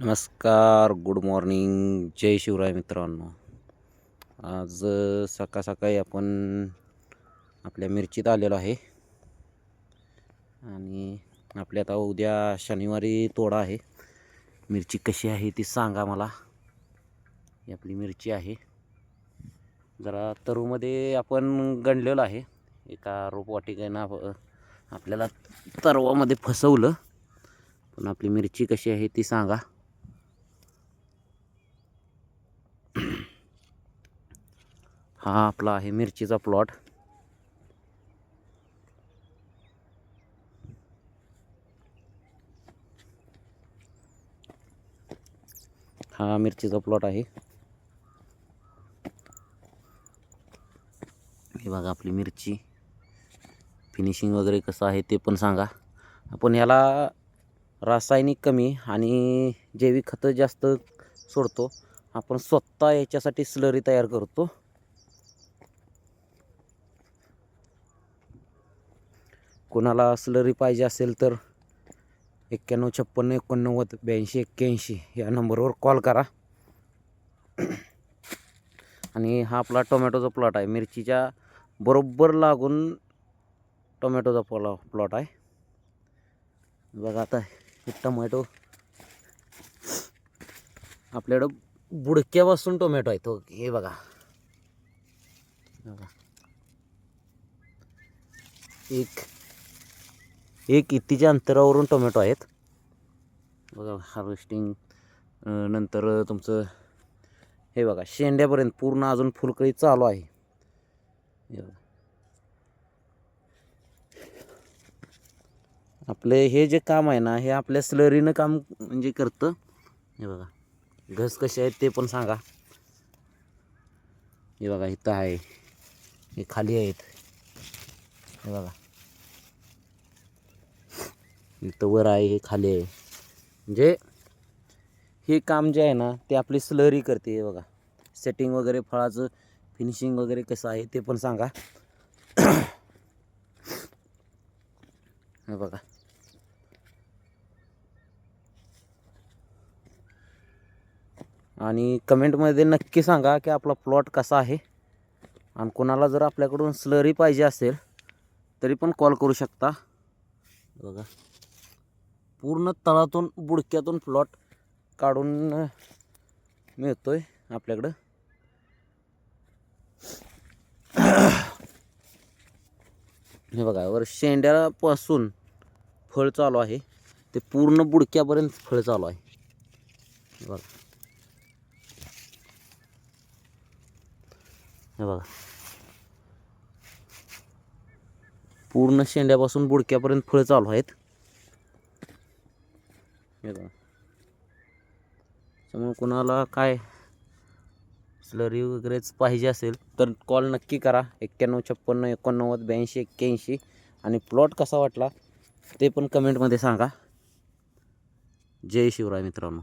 नमस्कार, good morning, जय शिवराय मित्रांनो. आज सकाळ सकाळी आपण आपल्या मिरचीत आलेलो आहे आणि आपल्या आता उद्या शनिवारी तोडा आहे. मिरची कशी आहे ती सांगा मला. ही आपली मिरची आहे. जरा तरूमध्ये आपण गणलेलो आहे. एका रोपवाटिकेनं आपल्याला तरवामध्ये फसवलं. पण आपली मिरची कशी आहे ती सांगा. हा आपला आहे मिरचीचा प्लॉट. हा मिरचीचा प्लॉट आहे. हे बघा आपली मिरची. फिनिशिंग वगैरे कसं आहे ते पण सांगा. आपण ह्याला रासायनिक कमी आणि जैविक खतं जास्त सोडतो. आपण स्वतः याच्यासाठी स्लरी तयार करतो. कोणाला स्लरी पाहिजे असेल तर 9156898281 या नंबरवर कॉल करा. आणि हा आपला टोमॅटोचा प्लॉट आहे. मिरचीच्या बरोबर लागून टोमॅटोचा प्लॉट आहे. बघा आता हे टोमॅटो आपल्याकडं बुडक्यापासून टोमॅटो आहे तो. हे बघा एक इतीच्या अंतरावरून टोमॅटो आहेत. बघा हार्वेस्टिंग नंतर तुमचं हे बघा शेंड्यापर्यंत पूर्ण अजून फुलकळी चालू आहे. हे बघा आपले हे जे काम आहे ना, हे आपल्या स्लरीनं काम म्हणजे करतं. हे बघा घस कसे आहेत ते पण सांगा. हे बघा इथं आहे, हे खाली आहेत. हे बघा इथं वर आहे, हे खाली आहे. म्हणजे हे काम जे आहे ना ते आपली स्लरी करते. हे बघा सेटिंग वगैरे, फळाचं फिनिशिंग वगैरे कसं आहे ते पण सांगा. हे बघा आणि कमेंटमध्ये नक्की सांगा की आपला प्लॉट कसा आहे. आणि कोणाला जर आपल्याकडून स्लरी पाहिजे असेल तरी पण कॉल करू शकता. बघा पूर्ण तळातून बुडक्यातून प्लॉट काढून मिळतोय आपल्याकडं. हे बघा वर शेंड्यापासून फळ चालू आहे, ते पूर्ण बुडक्यापर्यंत फळ चालू आहे. बघा हे बघा पूर्ण शेंड्यापासून बुडक्यापर्यंत फळ चालू आहेत. हे बघा त्यामुळे कोणाला काय स्लरी वगैरेच पाहिजे असेल तर कॉल नक्की करा. 9156898281 आणि प्लॉट कसा वाटला ते पण कमेंटमध्ये सांगा. जय शिवराय मित्रांनो.